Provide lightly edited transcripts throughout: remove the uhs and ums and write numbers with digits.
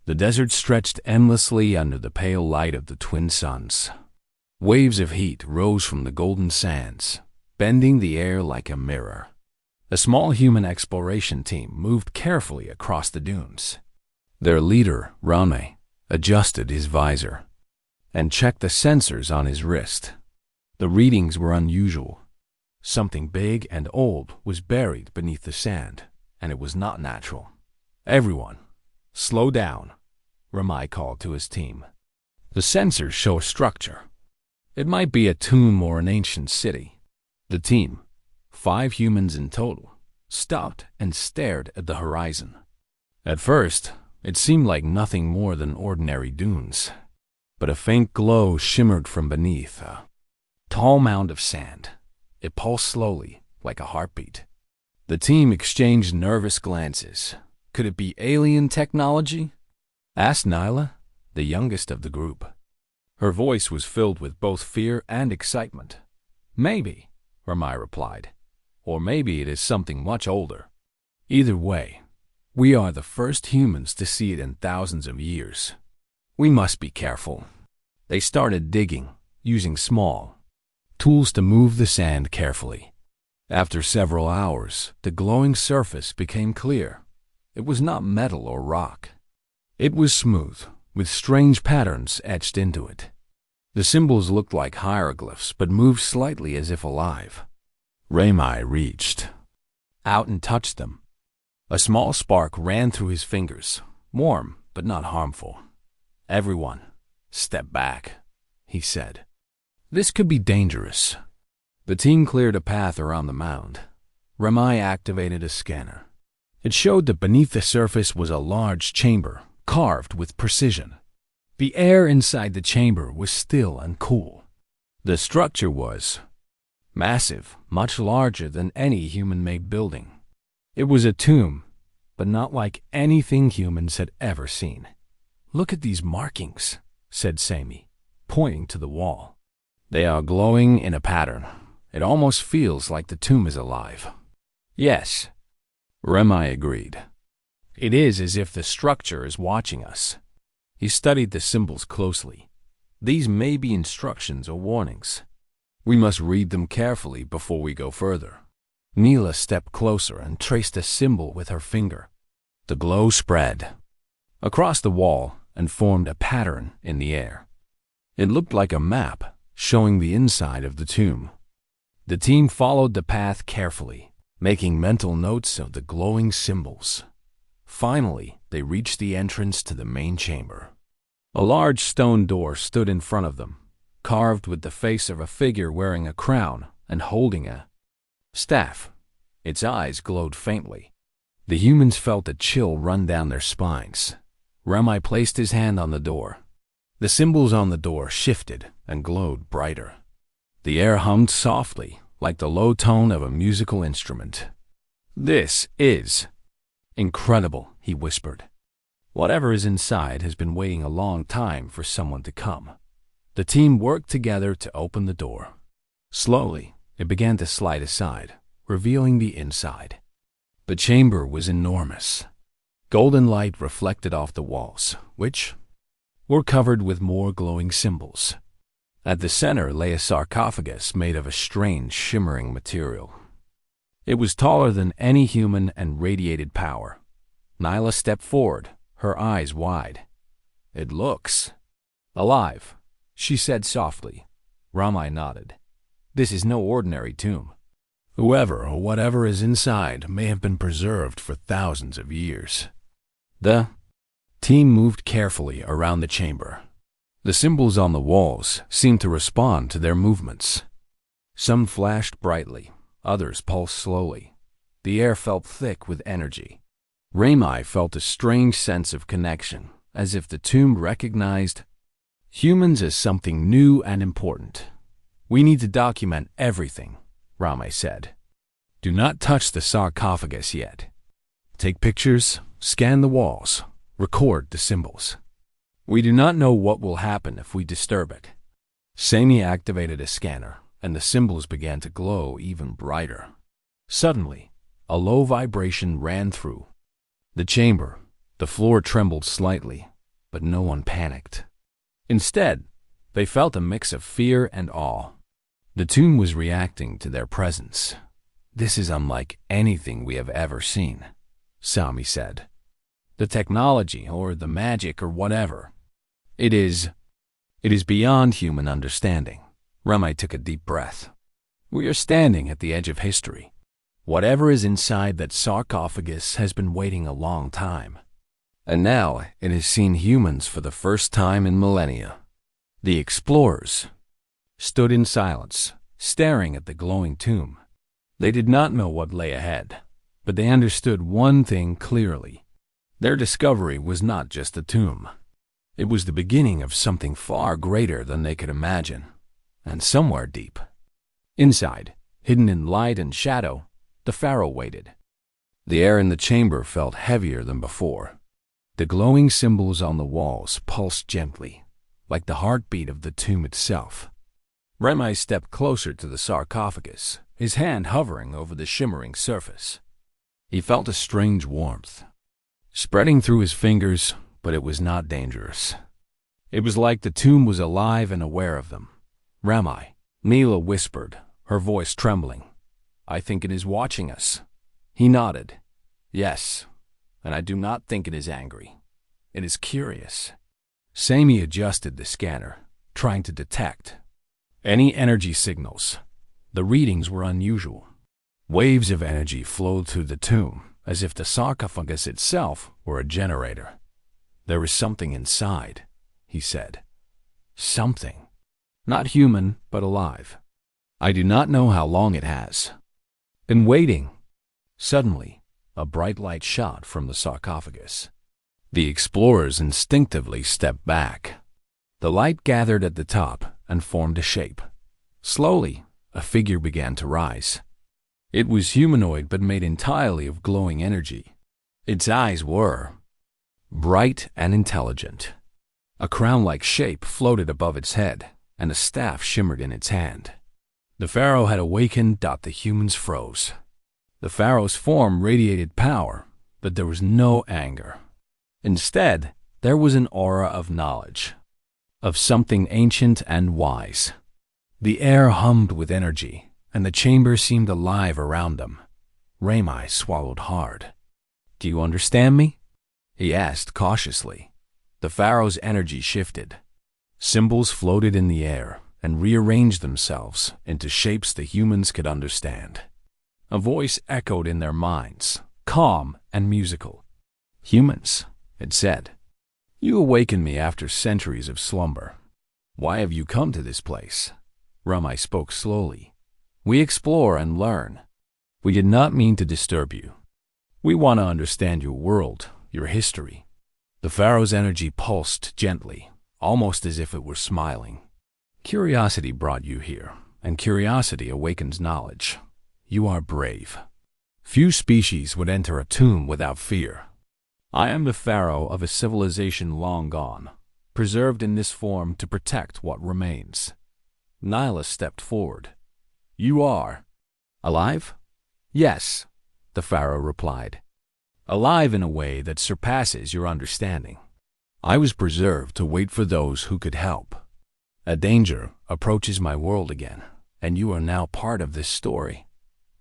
The desert stretched endlessly under the pale light of the twin suns. Waves of heat rose from the golden sands, bending the air like a mirror. A small human exploration team moved carefully across the dunes. Their leader, Rame, adjusted his visor and checked the sensors on his wrist. The readings were unusual. Something big and old was buried beneath the sand, and it was not natural. "Everyone, slow down," Ramai called to his team. "The sensors show a structure. It might be a tomb or an ancient city." The team, 5 humans in total, stopped and stared at the horizon. At first, it seemed like nothing more than ordinary dunes, but a faint glow shimmered from beneath a tall mound of sand. It pulsed slowly, like a heartbeat. The team exchanged nervous glances. "Could it be alien technology?" asked Nyla, the youngest of the group. Her voice was filled with both fear and excitement. "Maybe," Ramai replied. "Or maybe it is something much older. Either way, we are the first humans to see it in thousands of years. We must be careful." They started digging, using small tools to move the sand carefully. After several hours, the glowing surface became clear. It was not metal or rock. It was smooth, with strange patterns etched into it. The symbols looked like hieroglyphs, but moved slightly as if alive. Ramai reached out and touched them. A small spark ran through his fingers, warm but not harmful. "Everyone, step back," he said. "This could be dangerous." The team cleared a path around the mound. Ramai activated a scanner. It showed that beneath the surface was a large chamber, carved with precision. The air inside the chamber was still and cool. The structure was massive, much larger than any human-made building. It was a tomb, but not like anything humans had ever seen. "Look at these markings," said Sami, pointing to the wall. "They are glowing in a pattern. It almost feels like the tomb is alive." "Yes," Ramai agreed. "It is as if the structure is watching us." He studied the symbols closely. "These may be instructions or warnings. We must read them carefully before we go further." Neela stepped closer and traced a symbol with her finger. The glow spread across the wall and formed a pattern in the air. It looked like a map showing the inside of the tomb. The team followed the path carefully, making mental notes of the glowing symbols. Finally, they reached the entrance to the main chamber. A large stone door stood in front of them, carved with the face of a figure wearing a crown and holding a staff. Its eyes glowed faintly. The humans felt a chill run down their spines. Ramai placed his hand on the door. The symbols on the door shifted and glowed brighter. The air hummed softly, like the low tone of a musical instrument. "This is incredible," he whispered. "Whatever is inside has been waiting a long time for someone to come." The team worked together to open the door. Slowly, it began to slide aside, revealing the inside. The chamber was enormous. Golden light reflected off the walls, which were covered with more glowing symbols. At the center lay a sarcophagus made of a strange, shimmering material. It was taller than any human and radiated power. Nyla stepped forward, her eyes wide. "It looks alive," she said softly. Ramai nodded. "This is no ordinary tomb. Whoever or whatever is inside may have been preserved for thousands of years." The team moved carefully around the chamber. The symbols on the walls seemed to respond to their movements. Some flashed brightly, others pulsed slowly. The air felt thick with energy. Ramai felt a strange sense of connection, as if the tomb recognized humans as something new and important. "We need to document everything," Ramai said. "Do not touch the sarcophagus yet. Take pictures, scan the walls, record the symbols. We do not know what will happen if we disturb it." Sami activated a scanner, and the symbols began to glow even brighter. Suddenly, a low vibration ran through the chamber. The floor trembled slightly, but no one panicked. Instead, they felt a mix of fear and awe. The tomb was reacting to their presence. "This is unlike anything we have ever seen," Sami said. "The technology or the magic or whatever. It is beyond human understanding." Ramai took a deep breath. "We are standing at the edge of history. Whatever is inside that sarcophagus has been waiting a long time. And now it has seen humans for the first time in millennia." The explorers stood in silence, staring at the glowing tomb. They did not know what lay ahead, but they understood one thing clearly. Their discovery was not just a tomb. It was the beginning of something far greater than they could imagine, and somewhere deep. Inside, hidden in light and shadow, the Pharaoh waited. The air in the chamber felt heavier than before. The glowing symbols on the walls pulsed gently, like the heartbeat of the tomb itself. Ramai stepped closer to the sarcophagus, his hand hovering over the shimmering surface. He felt a strange warmth spreading through his fingers, but it was not dangerous. It was like the tomb was alive and aware of them. "Ramai," Neela whispered, her voice trembling. "I think it is watching us." He nodded. "Yes, and I do not think it is angry. It is curious." Sami adjusted the scanner, trying to detect any energy signals. The readings were unusual. Waves of energy flowed through the tomb, as if the sarcophagus itself were a generator. "There is something inside," he said. "Something. Not human, but alive. I do not know how long it has been waiting." Suddenly, a bright light shot from the sarcophagus. The explorers instinctively stepped back. The light gathered at the top and formed a shape. Slowly, a figure began to rise. It was humanoid but made entirely of glowing energy. Its eyes were bright and intelligent. A crown-like shape floated above its head, and a staff shimmered in its hand. The Pharaoh had awakened. The humans froze. The Pharaoh's form radiated power, but there was no anger. Instead, there was an aura of knowledge, of something ancient and wise. The air hummed with energy, and the chamber seemed alive around them. Ramai swallowed hard. "Do you understand me?" he asked cautiously. The Pharaoh's energy shifted. Symbols floated in the air and rearranged themselves into shapes the humans could understand. A voice echoed in their minds, calm and musical. "Humans," it said, "you awakened me after centuries of slumber. Why have you come to this place?" Ramai spoke slowly. "We explore and learn. We did not mean to disturb you. We want to understand your world, your history." The Pharaoh's energy pulsed gently, almost as if it were smiling. "Curiosity brought you here, and curiosity awakens knowledge. You are brave. Few species would enter a tomb without fear. I am the Pharaoh of a civilization long gone, preserved in this form to protect what remains." Nyla stepped forward. "You are alive?" "Yes," the Pharaoh replied. "Alive in a way that surpasses your understanding. I was preserved to wait for those who could help. A danger approaches my world again, and you are now part of this story."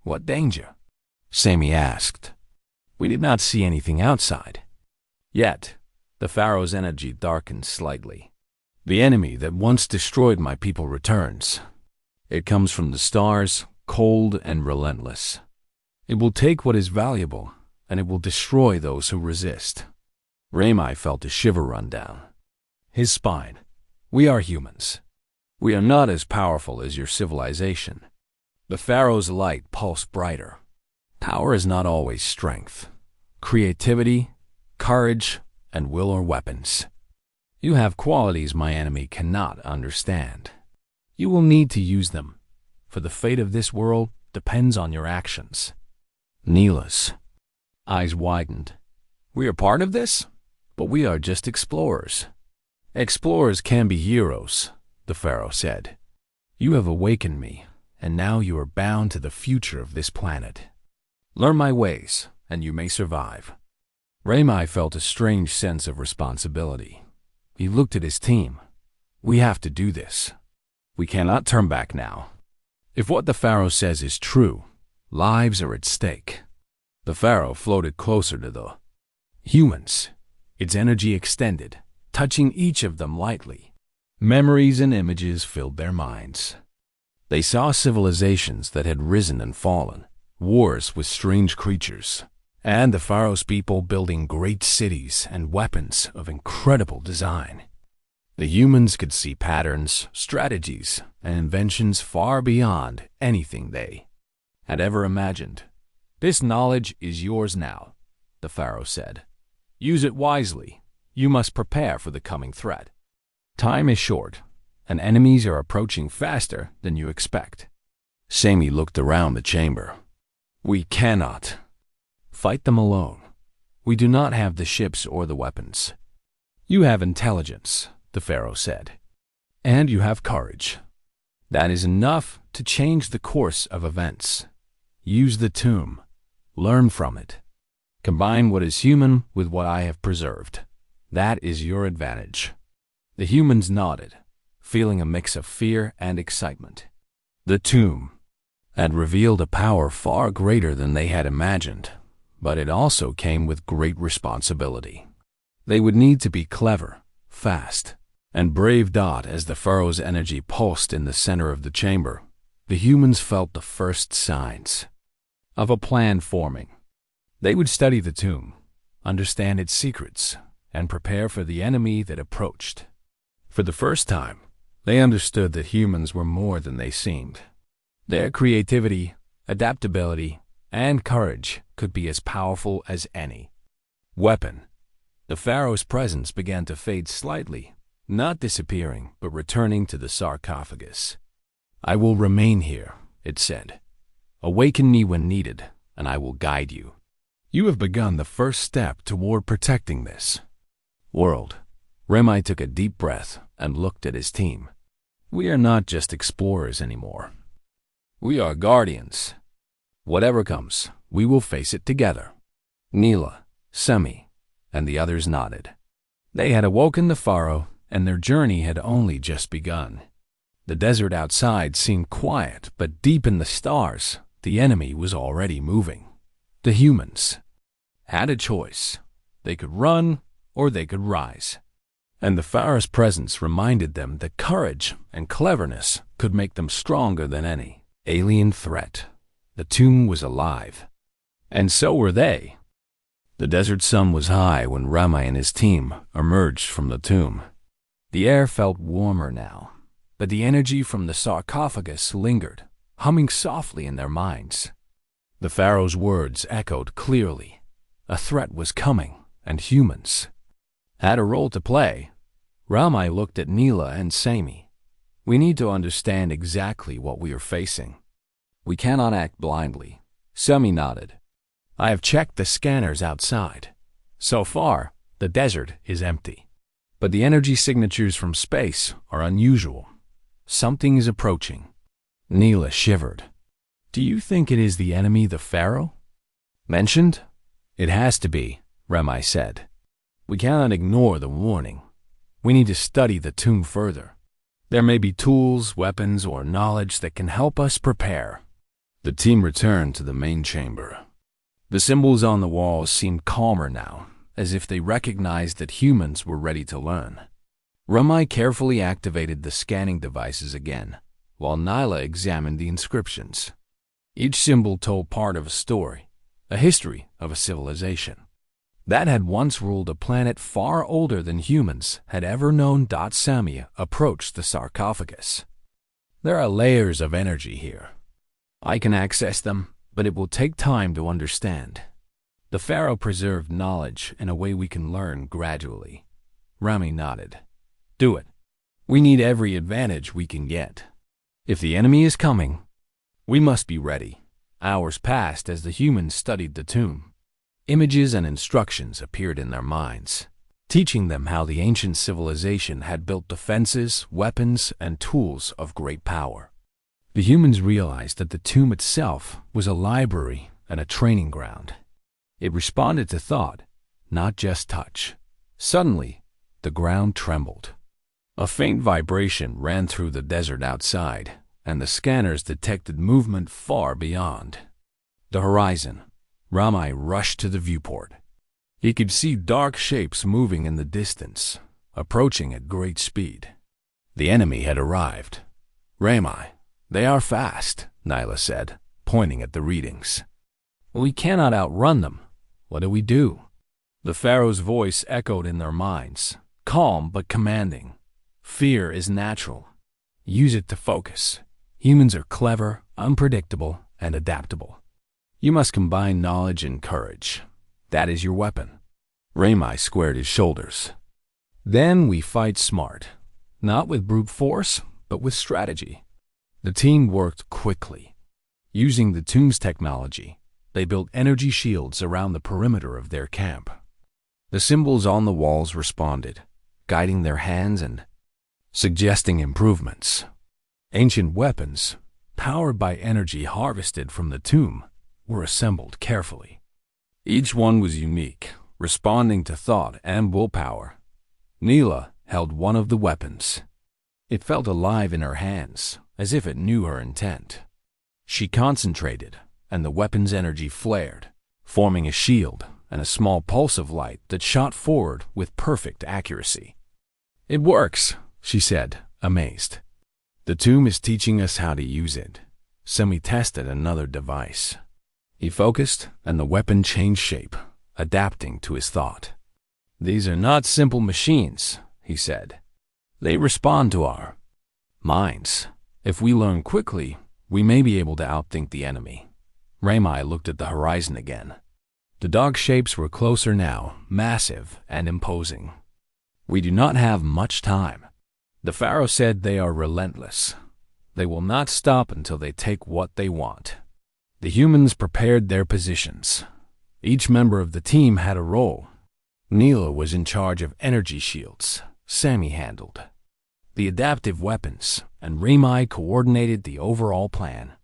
"What danger?" Sami asked. "We did not see anything outside." Yet, the Pharaoh's energy darkened slightly. "The enemy that once destroyed my people returns. It comes from the stars, cold and relentless. It will take what is valuable, and it will destroy those who resist." Ramai felt a shiver run down his spine. "We are humans. We are not as powerful as your civilization." The Pharaoh's light pulsed brighter. "Power is not always strength. Creativity, courage, and will are weapons. You have qualities my enemy cannot understand. You will need to use them, for the fate of this world depends on your actions." Neela's eyes widened. "We are part of this? But we are just explorers." "Explorers can be heroes," the Pharaoh said. "You have awakened me, and now you are bound to the future of this planet. Learn my ways, and you may survive." Ramai felt a strange sense of responsibility. He looked at his team. We have to do this. We cannot turn back now. If what the Pharaoh says is true, lives are at stake. The Pharaoh floated closer to the humans, its energy extended, touching each of them lightly. Memories and images filled their minds. They saw civilizations that had risen and fallen, wars with strange creatures, and the Pharaoh's people building great cities and weapons of incredible design. The humans could see patterns, strategies, and inventions far beyond anything they had ever imagined. This knowledge is yours now, the Pharaoh said. Use it wisely. You must prepare for the coming threat. Time is short, and enemies are approaching faster than you expect. Sami looked around the chamber. We cannot fight them alone. We do not have the ships or the weapons. You have intelligence, the Pharaoh said, and you have courage. That is enough to change the course of events. Use the tomb. Learn from it. Combine what is human with what I have preserved. That is your advantage. The humans nodded, feeling a mix of fear and excitement. The tomb had revealed a power far greater than they had imagined, but it also came with great responsibility. They would need to be clever, fast, and brave. As the Pharaoh's energy pulsed in the center of the chamber, the humans felt the first signs of a plan forming. They would study the tomb, understand its secrets, and prepare for the enemy that approached. For the first time, they understood that humans were more than they seemed. Their creativity, adaptability, and courage could be as powerful as any weapon. The Pharaoh's presence began to fade slightly, not disappearing, but returning to the sarcophagus. I will remain here, it said. Awaken me when needed, and I will guide you. You have begun the first step toward protecting this world. Ramai took a deep breath and looked at his team. We are not just explorers anymore. We are guardians. Whatever comes, we will face it together. Neela, Sami, and the others nodded. They had awoken the Pharaoh, and their journey had only just begun. The desert outside seemed quiet, but deep in the stars, the enemy was already moving. The humans had a choice. They could run or they could rise. And the Pharaoh's presence reminded them that courage and cleverness could make them stronger than any alien threat. The tomb was alive, and so were they. The desert sun was high when Ramai and his team emerged from the tomb. The air felt warmer now, but the energy from the sarcophagus lingered, humming softly in their minds. The Pharaoh's words echoed clearly. A threat was coming, and humans had a role to play. Ramai looked at Neela and Sami. We need to understand exactly what we are facing. We cannot act blindly. Sami nodded. I have checked the scanners outside. So far, the desert is empty. But the energy signatures from space are unusual. Something is approaching. Neela shivered. Do you think it is the enemy the Pharaoh mentioned? It has to be, Ramai said. We cannot ignore the warning. We need to study the tomb further. There may be tools, weapons, or knowledge that can help us prepare. The team returned to the main chamber. The symbols on the walls seemed calmer now, as if they recognized that humans were ready to learn. Ramai carefully activated the scanning devices again, while Neela examined the inscriptions. Each symbol told part of a story, a history of a civilization that had once ruled a planet far older than humans had ever known. Sami approached the sarcophagus. There are layers of energy here. I can access them, but it will take time to understand. The Pharaoh preserved knowledge in a way we can learn gradually. Ramai nodded. Do it. We need every advantage we can get. If the enemy is coming, we must be ready. Hours passed as the humans studied the tomb. Images and instructions appeared in their minds, teaching them how the ancient civilization had built defenses, weapons, and tools of great power. The humans realized that the tomb itself was a library and a training ground. It responded to thought, not just touch. Suddenly, the ground trembled. A faint vibration ran through the desert outside, and the scanners detected movement far beyond the horizon. Ramai rushed to the viewport. He could see dark shapes moving in the distance, approaching at great speed. The enemy had arrived. "Ramai, they are fast," Nyla said, pointing at the readings. "We cannot outrun them. What do we do?" The Pharaoh's voice echoed in their minds, calm but commanding. "Fear is natural. Use it to focus. Humans are clever, unpredictable, and adaptable. You must combine knowledge and courage. That is your weapon." Ramai squared his shoulders. "Then we fight smart, not with brute force, but with strategy." The team worked quickly. Using the tomb's technology, they built energy shields around the perimeter of their camp. The symbols on the walls responded, guiding their hands and suggesting improvements. Ancient weapons, powered by energy harvested from the tomb, were assembled carefully. Each one was unique, responding to thought and willpower. Neela held one of the weapons. It felt alive in her hands, as if it knew her intent. She concentrated, and the weapon's energy flared, forming a shield and a small pulse of light that shot forward with perfect accuracy. "It works," she said, amazed. "The tomb is teaching us how to use it." Semi tested another device. He focused, and the weapon changed shape, adapting to his thought. "These are not simple machines," he said. "They respond to our minds. If we learn quickly, we may be able to outthink the enemy." Ramai looked at the horizon again. The dark shapes were closer now, massive and imposing. "We do not have much time." The Pharaoh said they are relentless. They will not stop until they take what they want. The humans prepared their positions. Each member of the team had a role. Neela was in charge of energy shields. Sammy handled the adaptive weapons, and Ramai coordinated the overall plan.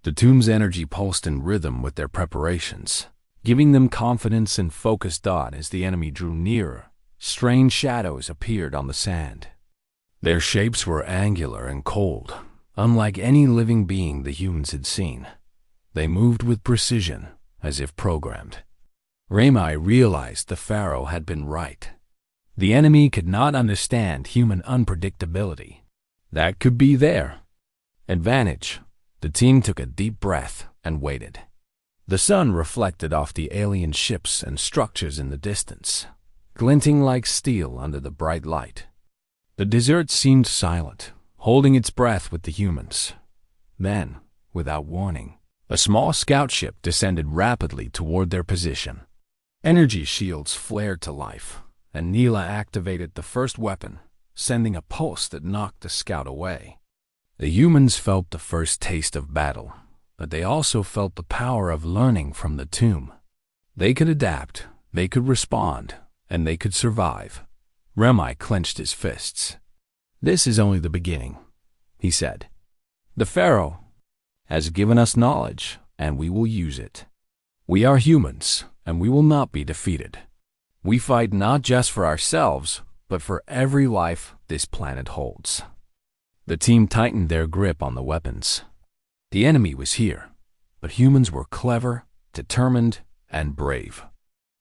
The tomb's energy pulsed in rhythm with their preparations, giving them confidence and focused thought as the enemy drew nearer. Strange shadows appeared on the sand. Their shapes were angular and cold, unlike any living being the humans had seen. They moved with precision, as if programmed. Ramai realized the Pharaoh had been right. The enemy could not understand human unpredictability. That could be their advantage. The team took a deep breath and waited. The sun reflected off the alien ships and structures in the distance, glinting like steel under the bright light. The desert seemed silent, holding its breath with the humans. Then, without warning, a small scout ship descended rapidly toward their position. Energy shields flared to life, and Neela activated the first weapon, sending a pulse that knocked the scout away. The humans felt the first taste of battle, but they also felt the power of learning from the tomb. They could adapt, they could respond, and they could survive. Ramai clenched his fists. "This is only the beginning," he said. "The Pharaoh has given us knowledge, and we will use it. We are humans, and we will not be defeated. We fight not just for ourselves, but for every life this planet holds." The team tightened their grip on the weapons. The enemy was here, but humans were clever, determined, and brave.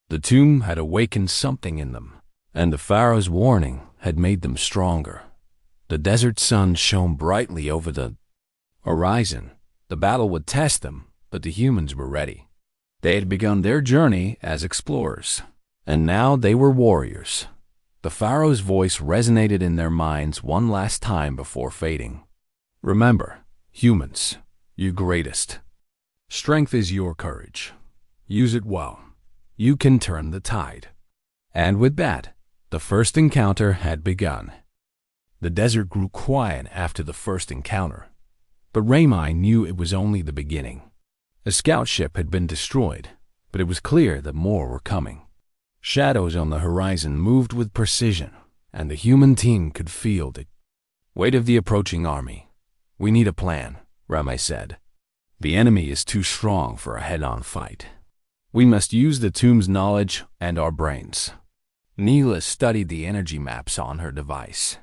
The tomb had awakened something in them, and the Pharaoh's warning had made them stronger. The desert sun shone brightly over the horizon. The battle would test them, but the humans were ready. They had begun their journey as explorers, and now they were warriors. The Pharaoh's voice resonated in their minds one last time before fading. "Remember, humans, you greatest. Strength is your courage. Use it well. You can turn the tide." And with that, the first encounter had begun. The desert grew quiet after the first encounter, but Ramai knew it was only the beginning. A scout ship had been destroyed, but it was clear that more were coming. Shadows on the horizon moved with precision, and the human team could feel the weight of the approaching army. "We need a plan," Ramai said. "The enemy is too strong for a head-on fight. We must use the tomb's knowledge and our brains." Neela studied the energy maps on her device.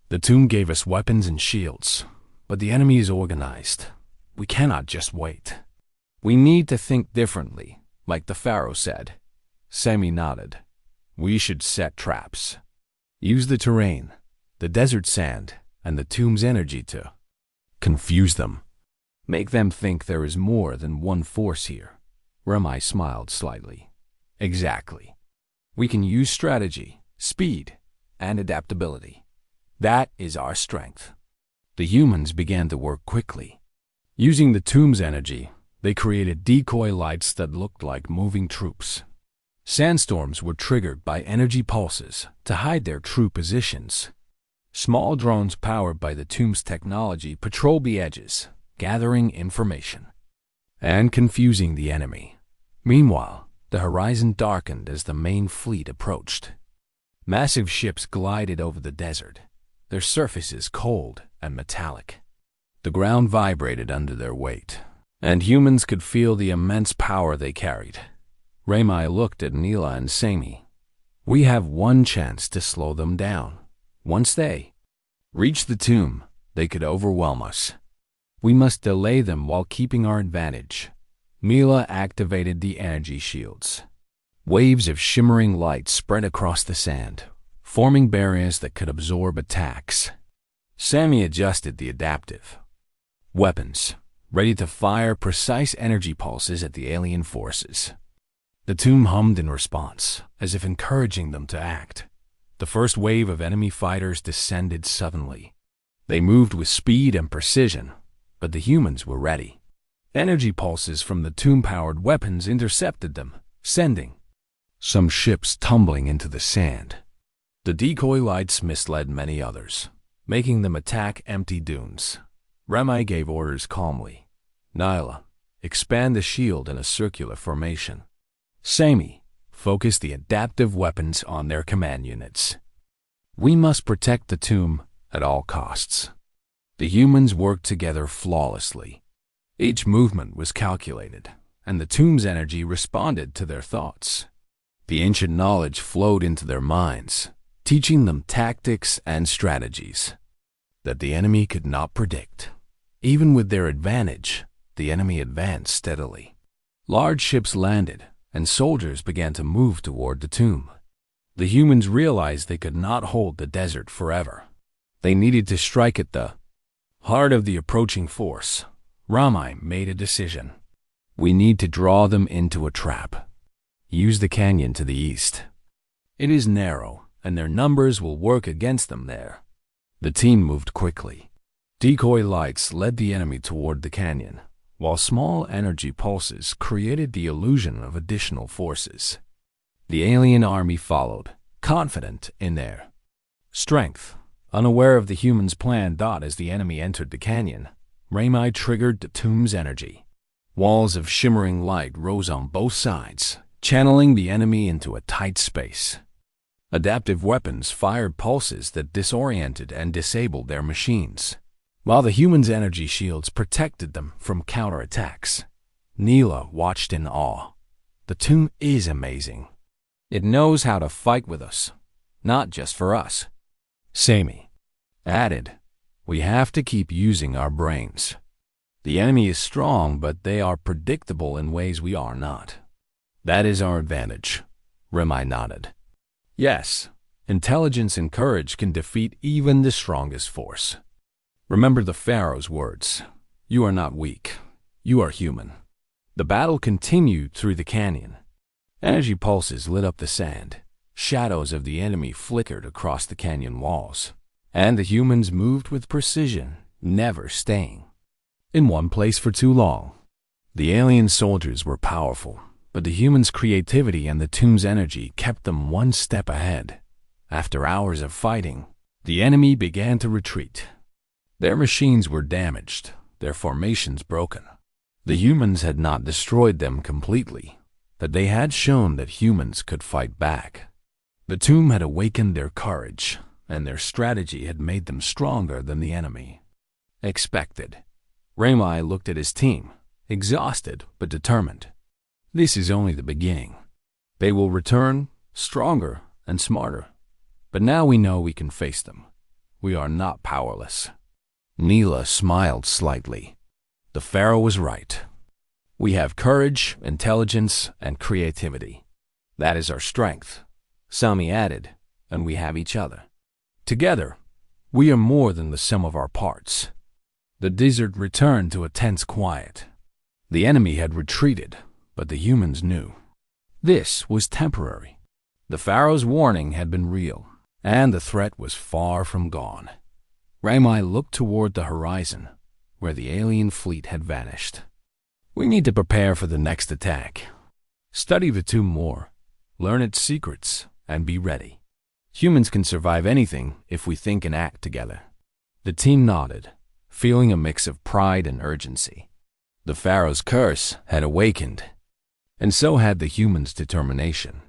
The tomb gave us weapons and shields, but the enemy is organized. We cannot just wait. We need to think differently, like the Pharaoh said. Sami nodded. We should set traps. Use the terrain, the desert sand, and the tomb's energy to confuse them. Make them think there is more than one force here. Ramai smiled slightly. Exactly. We can use strategy, speed, and adaptability. That is our strength. The humans began to work quickly. Using the tomb's energy, they created decoy lights that looked like moving troops. Sandstorms were triggered by energy pulses to hide their true positions. Small drones powered by the tomb's technology patrolled the edges, gathering information and confusing the enemy. Meanwhile, the horizon darkened as the main fleet approached. Massive ships glided over the desert, their surfaces cold and metallic. The ground vibrated under their weight, and humans could feel the immense power they carried. Ramai looked at Neela and Sami. We have one chance to slow them down. Once they reach the tomb, they could overwhelm us. We must delay them while keeping our advantage. Neela activated the energy shields. Waves of shimmering light spread across the sand, forming barriers that could absorb attacks. Sami adjusted the adaptive weapons, ready to fire precise energy pulses at the alien forces. The tomb hummed in response, as if encouraging them to act. The first wave of enemy fighters descended suddenly. They moved with speed and precision, but the humans were ready. Energy pulses from the tomb-powered weapons intercepted them, sending some ships tumbling into the sand. The decoy lights misled many others, making them attack empty dunes. Ramai gave orders calmly. Neela, expand the shield in a circular formation. Sami, focus the adaptive weapons on their command units. We must protect the tomb at all costs. The humans worked together flawlessly. Each movement was calculated, and the tomb's energy responded to their thoughts. The ancient knowledge flowed into their minds, teaching them tactics and strategies that the enemy could not predict. Even with their advantage, the enemy advanced steadily. Large ships landed, and soldiers began to move toward the tomb. The humans realized they could not hold the desert forever. They needed to strike at the heart of the approaching force. Ramai made a decision. We need to draw them into a trap. Use the canyon to the east. It is narrow, and their numbers will work against them there. The team moved quickly. Decoy lights led the enemy toward the canyon, while small energy pulses created the illusion of additional forces. The alien army followed, confident in their strength. Unaware of the humans' plan, as the enemy entered the canyon, Ramai triggered the tomb's energy. Walls of shimmering light rose on both sides, channeling the enemy into a tight space. Adaptive weapons fired pulses that disoriented and disabled their machines, while the humans' energy shields protected them from counterattacks. Neela watched in awe. The tomb is amazing. It knows how to fight with us, not just for us. Sami added, we have to keep using our brains. The enemy is strong, but they are predictable in ways we are not. That is our advantage. Ramai nodded. Yes, intelligence and courage can defeat even the strongest force. Remember the Pharaoh's words. You are not weak. You are human. The battle continued through the canyon. Energy pulses lit up the sand. Shadows of the enemy flickered across the canyon walls, and the humans moved with precision, never staying in one place for too long. The alien soldiers were powerful, but the humans' creativity and the tomb's energy kept them one step ahead. After hours of fighting, the enemy began to retreat. Their machines were damaged, their formations broken. The humans had not destroyed them completely, but they had shown that humans could fight back. The tomb had awakened their courage, and their strategy had made them stronger than the enemy expected. Ramai looked at his team, exhausted but determined. This is only the beginning. They will return, stronger and smarter. But now we know we can face them. We are not powerless. Neela smiled slightly. The Pharaoh was right. We have courage, intelligence, and creativity. That is our strength, Sami added, and we have each other. Together, we are more than the sum of our parts. The desert returned to a tense quiet. The enemy had retreated, but the humans knew. This was temporary. The Pharaoh's warning had been real, and the threat was far from gone. Ramai looked toward the horizon, where the alien fleet had vanished. We need to prepare for the next attack. Study the tomb more, learn its secrets, and be ready. Humans can survive anything if we think and act together. The team nodded, feeling a mix of pride and urgency. The Pharaoh's curse had awakened, and so had the humans' determination.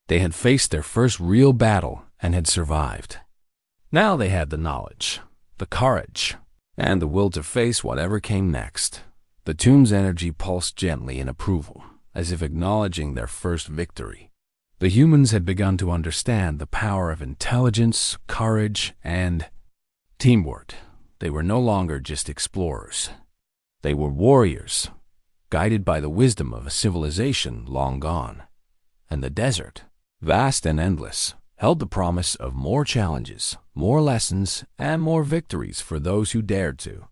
They had faced their first real battle and had survived. Now they had the knowledge, the courage, and the will to face whatever came next. The tomb's energy pulsed gently in approval, as if acknowledging their first victory. The humans had begun to understand the power of intelligence, courage, and teamwork. They were no longer just explorers. They were warriors, guided by the wisdom of a civilization long gone. And the desert, vast and endless, held the promise of more challenges, more lessons, and more victories for those who dared to.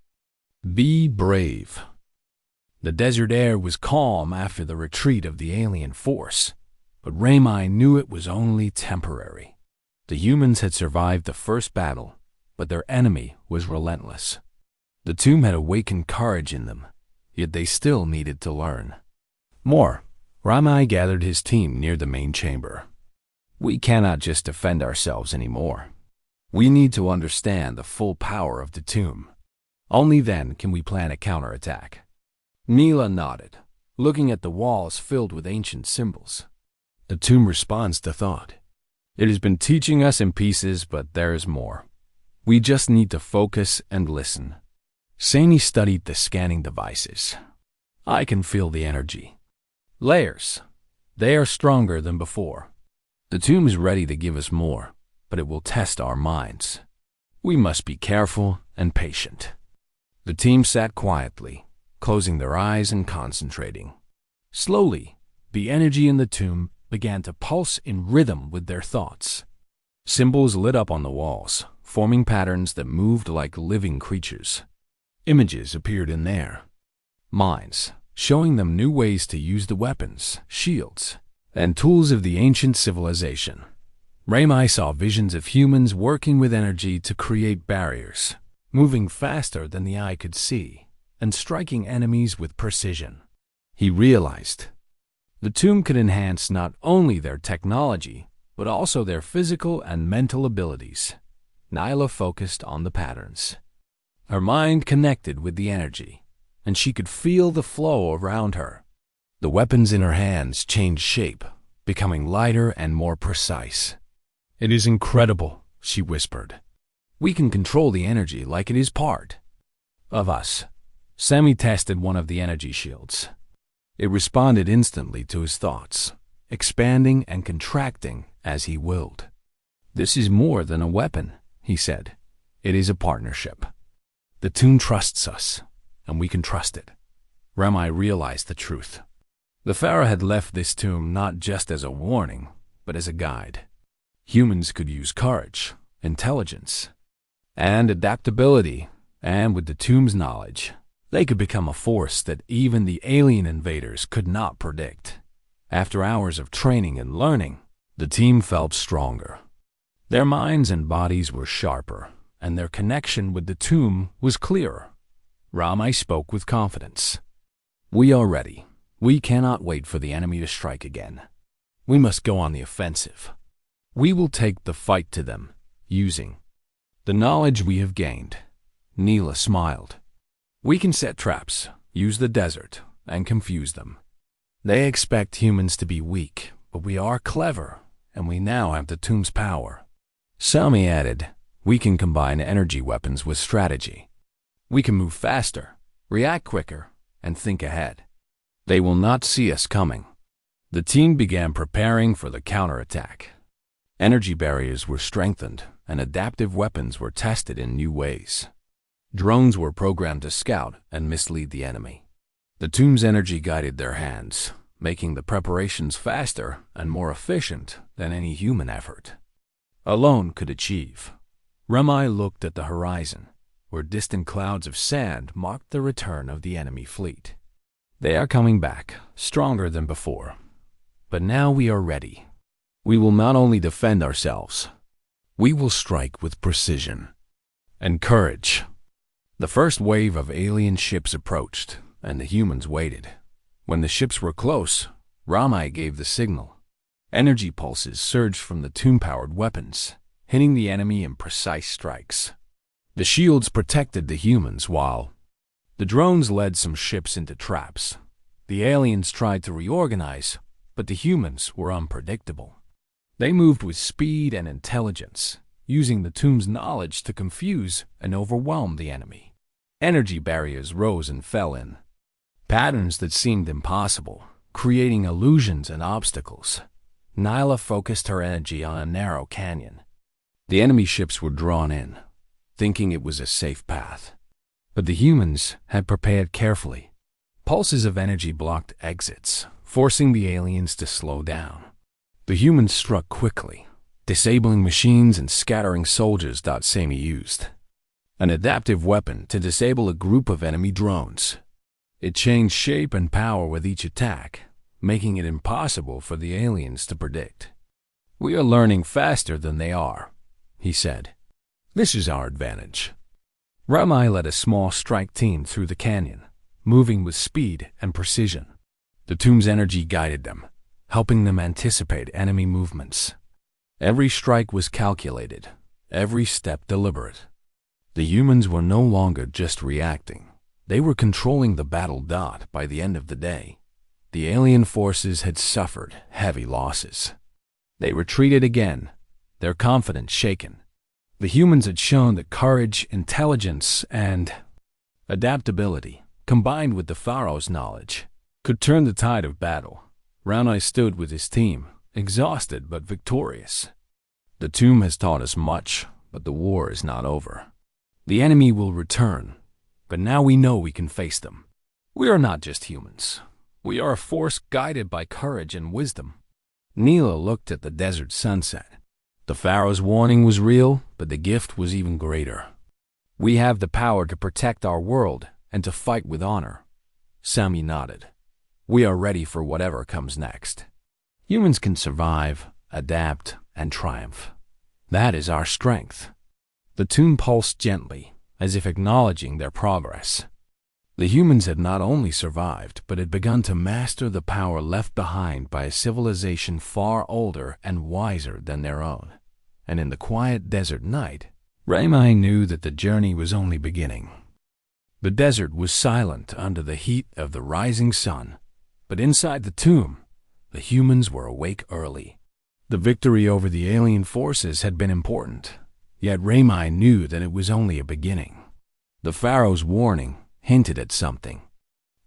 Be brave. The desert air was calm after the retreat of the alien force, but Ramai knew it was only temporary. The humans had survived the first battle, but their enemy was relentless. The tomb had awakened courage in them, yet they still needed to learn more. Ramai gathered his team near the main chamber. We cannot just defend ourselves anymore. We need to understand the full power of the tomb. Only then can we plan a counterattack. Neela nodded, looking at the walls filled with ancient symbols. The tomb responds to thought. It has been teaching us in pieces, but there is more. We just need to focus and listen. Sani studied the scanning devices. I can feel the energy. Layers. They are stronger than before. The tomb is ready to give us more, but it will test our minds. We must be careful and patient. The team sat quietly, closing their eyes and concentrating. Slowly, the energy in the tomb began to pulse in rhythm with their thoughts. Symbols lit up on the walls, forming patterns that moved like living creatures. Images appeared in their minds, showing them new ways to use the weapons, shields, and tools of the ancient civilization. Ramai saw visions of humans working with energy to create barriers, moving faster than the eye could see, and striking enemies with precision. He realized the tomb could enhance not only their technology, but also their physical and mental abilities. Nyla focused on the patterns. Her mind connected with the energy, and she could feel the flow around her. The weapons in her hands changed shape, becoming lighter and more precise. It is incredible, she whispered. We can control the energy like it is part of us. Sami tested one of the energy shields. It responded instantly to his thoughts, expanding and contracting as he willed. This is more than a weapon, he said. It is a partnership. The tomb trusts us, and we can trust it. Ramai realized the truth. The Pharaoh had left this tomb not just as a warning, but as a guide. Humans could use courage, intelligence, and adaptability, and with the tomb's knowledge, they could become a force that even the alien invaders could not predict. After hours of training and learning, the team felt stronger. Their minds and bodies were sharper, and their connection with the tomb was clearer. Ramai spoke with confidence. We are ready. We cannot wait for the enemy to strike again. We must go on the offensive. We will take the fight to them, using the knowledge we have gained. Neela smiled. We can set traps, use the desert, and confuse them. They expect humans to be weak, but we are clever, and we now have the tomb's power. Sami added, we can combine energy weapons with strategy. We can move faster, react quicker, and think ahead. They will not see us coming. The team began preparing for the counterattack. Energy barriers were strengthened, and adaptive weapons were tested in new ways. Drones were programmed to scout and mislead the enemy. The tomb's energy guided their hands, making the preparations faster and more efficient than any human effort alone could achieve. Ramai looked at the horizon, where distant clouds of sand marked the return of the enemy fleet. They are coming back, stronger than before. But now we are ready. We will not only defend ourselves, we will strike with precision and courage. The first wave of alien ships approached, and the humans waited. When the ships were close, Ramai gave the signal. Energy pulses surged from the tomb-powered weapons, hitting the enemy in precise strikes. The shields protected the humans while the drones led some ships into traps. The aliens tried to reorganize, but the humans were unpredictable. They moved with speed and intelligence, using the tomb's knowledge to confuse and overwhelm the enemy. Energy barriers rose and fell in patterns that seemed impossible, creating illusions and obstacles. Nyla focused her energy on a narrow canyon. The enemy ships were drawn in, thinking it was a safe path. But the humans had prepared carefully. Pulses of energy blocked exits, forcing the aliens to slow down. The humans struck quickly, disabling machines and scattering soldiers. Sami used an adaptive weapon to disable a group of enemy drones. It changed shape and power with each attack, making it impossible for the aliens to predict. "We are learning faster than they are," he said. "This is our advantage." Ramai led a small strike team through the canyon, moving with speed and precision. The tomb's energy guided them, helping them anticipate enemy movements. Every strike was calculated, every step deliberate. The humans were no longer just reacting. They were controlling the battle. By the end of the day, the alien forces had suffered heavy losses. They retreated again, their confidence shaken. The humans had shown that courage, intelligence, and adaptability, combined with the Pharaoh's knowledge, could turn the tide of battle. Ramai stood with his team, exhausted but victorious. "The tomb has taught us much, but the war is not over. The enemy will return, but now we know we can face them. We are not just humans. We are a force guided by courage and wisdom." Neela looked at the desert sunset. The Pharaoh's warning was real, but the gift was even greater. "We have the power to protect our world and to fight with honor." Sami nodded. "We are ready for whatever comes next. Humans can survive, adapt, and triumph. That is our strength." The tomb pulsed gently, as if acknowledging their progress. The humans had not only survived, but had begun to master the power left behind by a civilization far older and wiser than their own. And in the quiet desert night, Ramai knew that the journey was only beginning. The desert was silent under the heat of the rising sun, but inside the tomb, the humans were awake early. The victory over the alien forces had been important, yet Ramai knew that it was only a beginning. The Pharaoh's warning hinted at something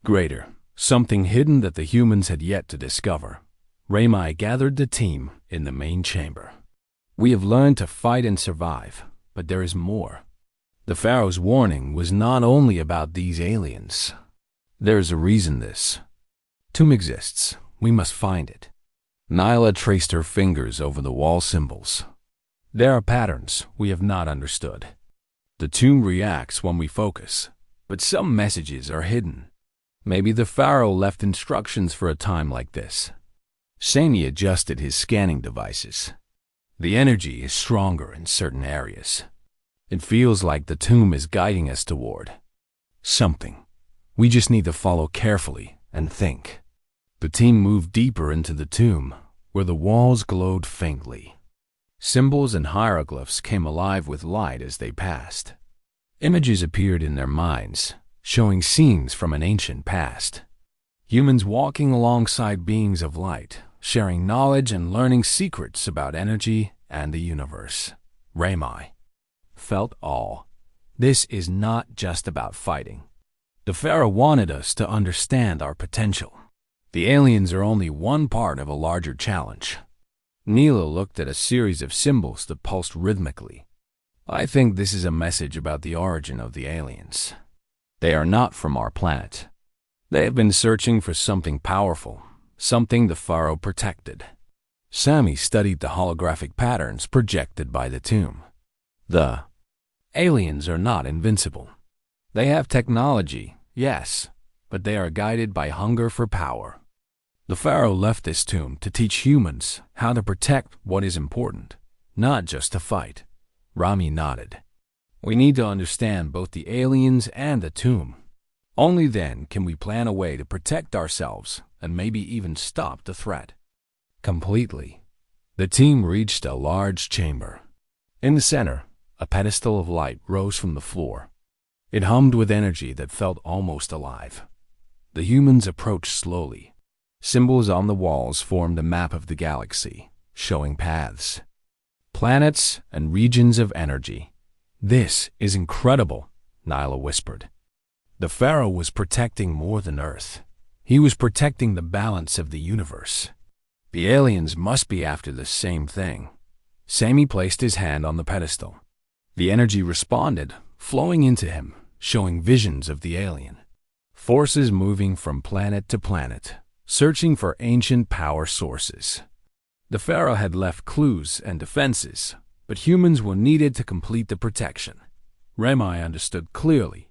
greater, something hidden that the humans had yet to discover. Ramai gathered the team in the main chamber. "We have learned to fight and survive, but there is more. The Pharaoh's warning was not only about these aliens. There is a reason this tomb exists. We must find it." Nyla traced her fingers over the wall symbols. "There are patterns we have not understood. The tomb reacts when we focus, but some messages are hidden. Maybe the Pharaoh left instructions for a time like this." Sani adjusted his scanning devices. "The energy is stronger in certain areas. It feels like the tomb is guiding us toward something. We just need to follow carefully and think." The team moved deeper into the tomb, where the walls glowed faintly. Symbols and hieroglyphs came alive with light as they passed. Images appeared in their minds, showing scenes from an ancient past. Humans walking alongside beings of light, sharing knowledge and learning secrets about energy and the universe. Ramai felt awe. This is not just about fighting. The Pharaoh wanted us to understand our potential. The aliens are only one part of a larger challenge. Neela looked at a series of symbols that pulsed rhythmically. I think this is a message about the origin of the aliens. They are not from our planet. They have been searching for something powerful, something the Pharaoh protected. Sammy studied the holographic patterns projected by the tomb. The aliens are not invincible. They have technology, yes, but they are guided by hunger for power. The Pharaoh left this tomb to teach humans how to protect what is important, not just to fight. Rami nodded. We need to understand both the aliens and the tomb. Only then can we plan a way to protect ourselves and maybe even stop the threat. Completely. The team reached a large chamber. In the center, a pedestal of light rose from the floor. It hummed with energy that felt almost alive. The humans approached slowly. Symbols on the walls formed a map of the galaxy, showing paths, planets, and regions of energy. This is incredible, Nyla whispered. The Pharaoh was protecting more than Earth. He was protecting the balance of the universe. The aliens must be after the same thing. Sammy placed his hand on the pedestal. The energy responded, flowing into him, showing visions of the alien. Forces moving from planet to planet, searching for ancient power sources. The Pharaoh had left clues and defenses, but humans were needed to complete the protection. Rami understood clearly.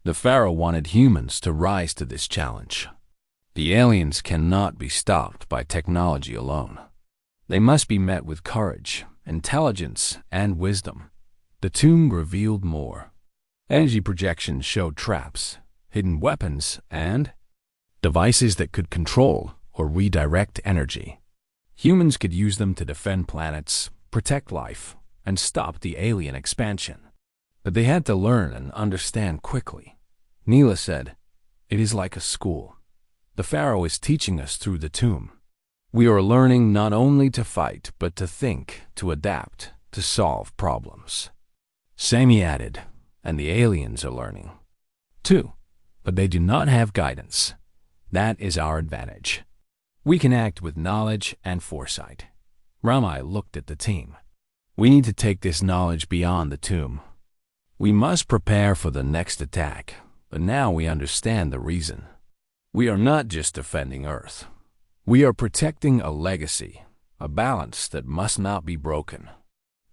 The Pharaoh wanted humans to rise to this challenge. The aliens cannot be stopped by technology alone. They must be met with courage, intelligence, and wisdom. The tomb revealed more. Energy projections showed traps, hidden weapons, and devices that could control or redirect energy. Humans could use them to defend planets, protect life, and stop the alien expansion. But they had to learn and understand quickly. Neela said, "It is like a school. The Pharaoh is teaching us through the tomb. We are learning not only to fight, but to think, to adapt, to solve problems." Sammy added, "And the aliens are learning, too, but they do not have guidance. That is our advantage. We can act with knowledge and foresight." Rami looked at the team. "We need to take this knowledge beyond the tomb. We must prepare for the next attack, but now we understand the reason. We are not just defending Earth. We are protecting a legacy, a balance that must not be broken."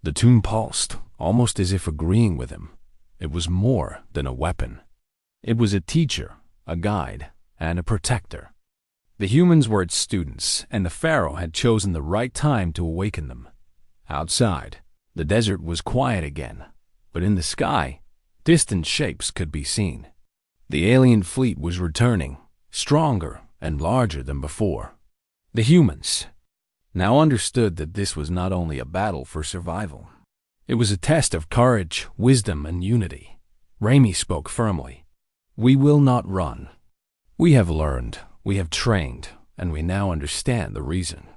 The tomb pulsed, almost as if agreeing with him. It was more than a weapon. It was a teacher, a guide, and a protector. The humans were its students, and the Pharaoh had chosen the right time to awaken them. Outside, the desert was quiet again, but in the sky, distant shapes could be seen. The alien fleet was returning, stronger and larger than before. The humans now understood that this was not only a battle for survival. It was a test of courage, wisdom, and unity. Rami spoke firmly. "We will not run. We have learned, we have trained, and we now understand the reason.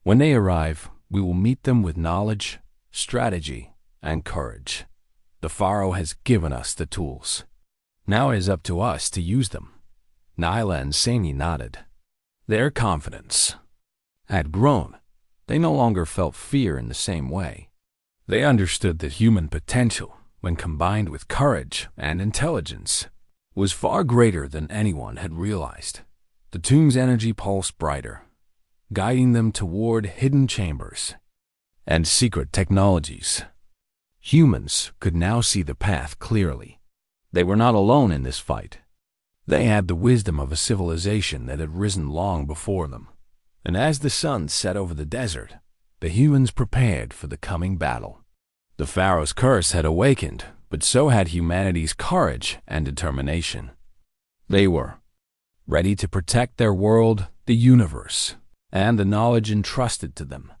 When they arrive, we will meet them with knowledge, strategy, and courage. The Pharaoh has given us the tools. Now it is up to us to use them." Nyla and Sani nodded. Their confidence had grown. They no longer felt fear in the same way. They understood that human potential, when combined with courage and intelligence, was far greater than anyone had realized. The tomb's energy pulsed brighter, guiding them toward hidden chambers and secret technologies. Humans could now see the path clearly. They were not alone in this fight. They had the wisdom of a civilization that had risen long before them. And as the sun set over the desert, the humans prepared for the coming battle. The Pharaoh's curse had awakened, but so had humanity's courage and determination. They were ready to protect their world, the universe, and the knowledge entrusted to them.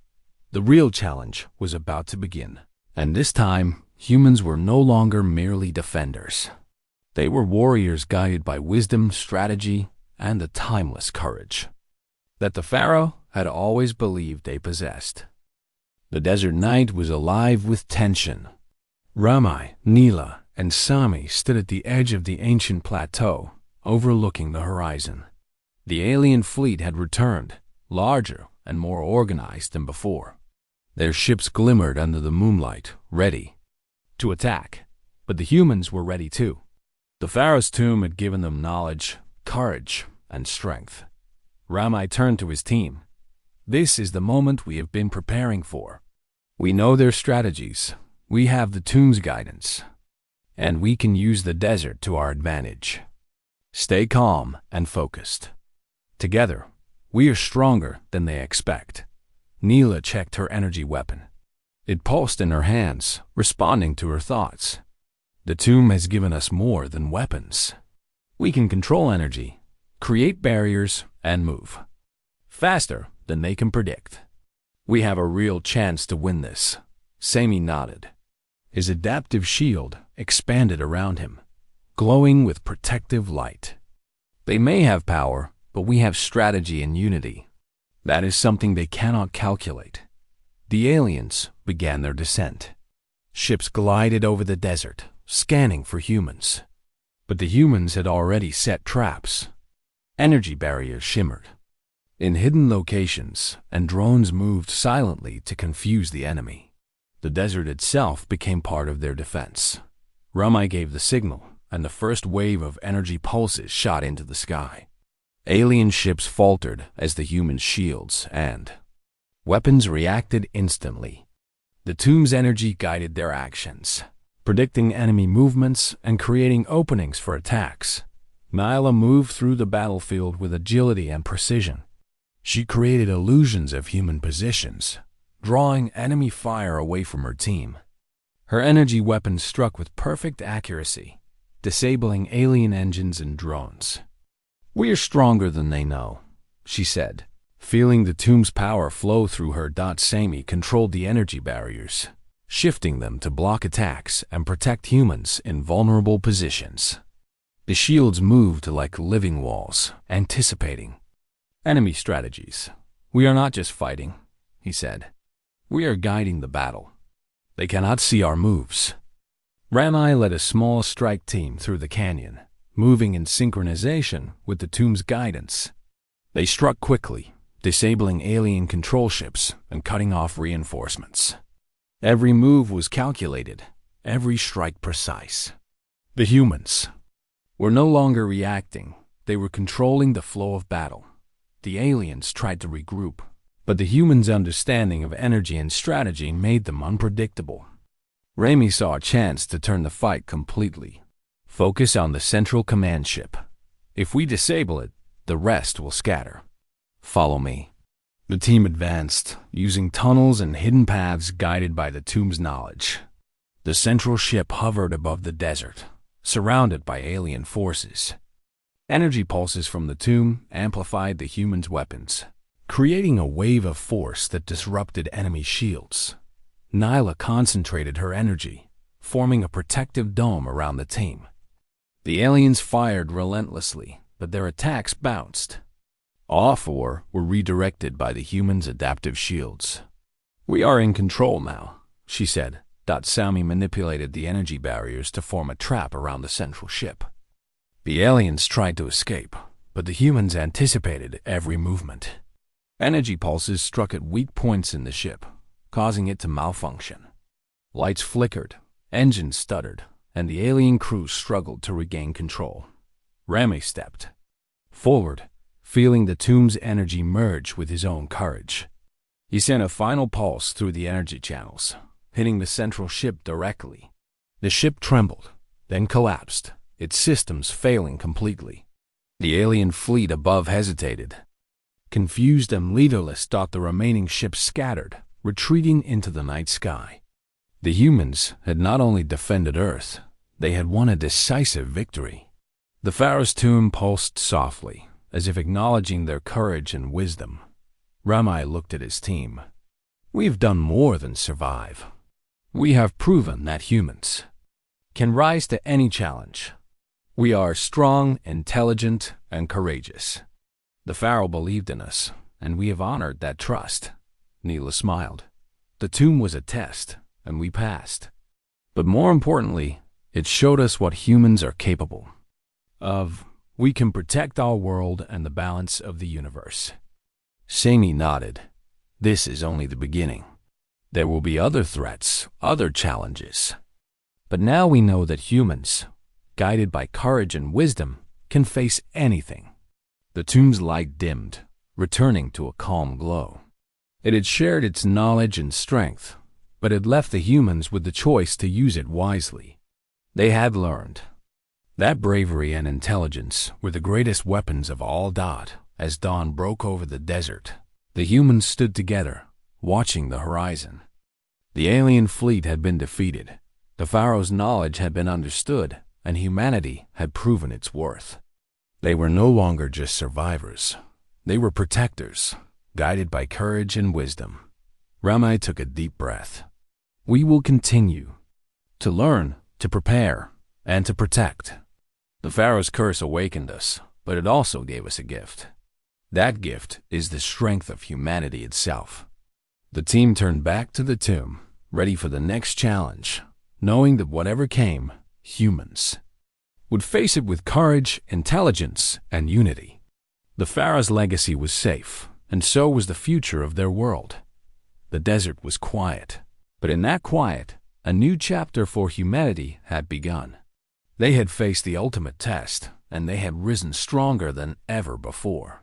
The real challenge was about to begin, and this time, humans were no longer merely defenders. They were warriors guided by wisdom, strategy, and a timeless courage that the Pharaoh had always believed they possessed. The desert night was alive with tension. Rami, Neela, and Sami stood at the edge of the ancient plateau, overlooking the horizon. The alien fleet had returned, larger and more organized than before. Their ships glimmered under the moonlight, ready to attack. But the humans were ready too. The Pharaoh's tomb had given them knowledge, courage, and strength. Ramai turned to his team. This is the moment we have been preparing for. We know their strategies. We have the tomb's guidance. And we can use the desert to our advantage. Stay calm and focused. Together, we are stronger than they expect. Neela checked her energy weapon. It pulsed in her hands, responding to her thoughts. The tomb has given us more than weapons. We can control energy, create barriers, and move faster than they can predict. We have a real chance to win this. Sami nodded. His adaptive shield expanded around him, glowing with protective light. They may have power, but we have strategy and unity. That is something they cannot calculate. The aliens began their descent. Ships glided over the desert, scanning for humans. But the humans had already set traps. Energy barriers shimmered in hidden locations, and drones moved silently to confuse the enemy. The desert itself became part of their defense. Ramai gave the signal, and the first wave of energy pulses shot into the sky. Alien ships faltered as the human shields and weapons reacted instantly. The tomb's energy guided their actions, predicting enemy movements and creating openings for attacks. Nyla moved through the battlefield with agility and precision. She created illusions of human positions, drawing enemy fire away from her team. Her energy weapon struck with perfect accuracy, disabling alien engines and drones. "We are stronger than they know," she said. Feeling the tomb's power flow through her, Sami controlled the energy barriers, shifting them to block attacks and protect humans in vulnerable positions. The shields moved like living walls, anticipating enemy strategies. "We are not just fighting," he said. "We are guiding the battle. They cannot see our moves." Ramai led a small strike team through the canyon, moving in synchronization with the tomb's guidance. They struck quickly, disabling alien control ships and cutting off reinforcements. Every move was calculated, every strike precise. The humans were no longer reacting, they were controlling the flow of battle. The aliens tried to regroup, but the humans' understanding of energy and strategy made them unpredictable. Rami saw a chance to turn the fight completely. Focus on the central command ship. If we disable it, the rest will scatter. Follow me. The team advanced, using tunnels and hidden paths guided by the tomb's knowledge. The central ship hovered above the desert, surrounded by alien forces. Energy pulses from the tomb amplified the humans' weapons, creating a wave of force that disrupted enemy shields. Nyla concentrated her energy, forming a protective dome around the team. The aliens fired relentlessly, but their attacks bounced. All four were redirected by the humans' adaptive shields. "We are in control now," she said. Sami manipulated the energy barriers to form a trap around the central ship. The aliens tried to escape, but the humans anticipated every movement. Energy pulses struck at weak points in the ship, causing it to malfunction. Lights flickered, engines stuttered, and the alien crew struggled to regain control. Rami stepped forward, feeling the tomb's energy merge with his own courage. He sent a final pulse through the energy channels, hitting the central ship directly. The ship trembled, then collapsed, its systems failing completely. The alien fleet above hesitated. Confused and leaderless, the remaining ships scattered, retreating into the night sky. The humans had not only defended Earth, they had won a decisive victory. The Pharaoh's tomb pulsed softly, as if acknowledging their courage and wisdom. Ramai looked at his team. "We've done more than survive. We have proven that humans can rise to any challenge. We are strong, intelligent, and courageous. The Pharaoh believed in us, and we have honored that trust." Neela smiled. "The tomb was a test, and we passed. But more importantly, it showed us what humans are capable of. We can protect our world and the balance of the universe." Sami nodded. This is only the beginning. There will be other threats, other challenges. But now we know that humans, guided by courage and wisdom, can face anything. The tomb's light dimmed, returning to a calm glow. It had shared its knowledge and strength, but it left the humans with the choice to use it wisely. They had learned that bravery and intelligence were the greatest weapons of all. As dawn broke over the desert, the humans stood together, watching the horizon. The alien fleet had been defeated, the Pharaoh's knowledge had been understood, and humanity had proven its worth. They were no longer just survivors. They were protectors, guided by courage and wisdom. Ramai took a deep breath. We will continue to learn, to prepare, and to protect. The Pharaoh's curse awakened us, but it also gave us a gift. That gift is the strength of humanity itself. The team turned back to the tomb, ready for the next challenge, knowing that whatever came, humans would face it with courage, intelligence, and unity. The Pharaoh's legacy was safe, and so was the future of their world. The desert was quiet, but in that quiet, a new chapter for humanity had begun. They had faced the ultimate test, and they had risen stronger than ever before.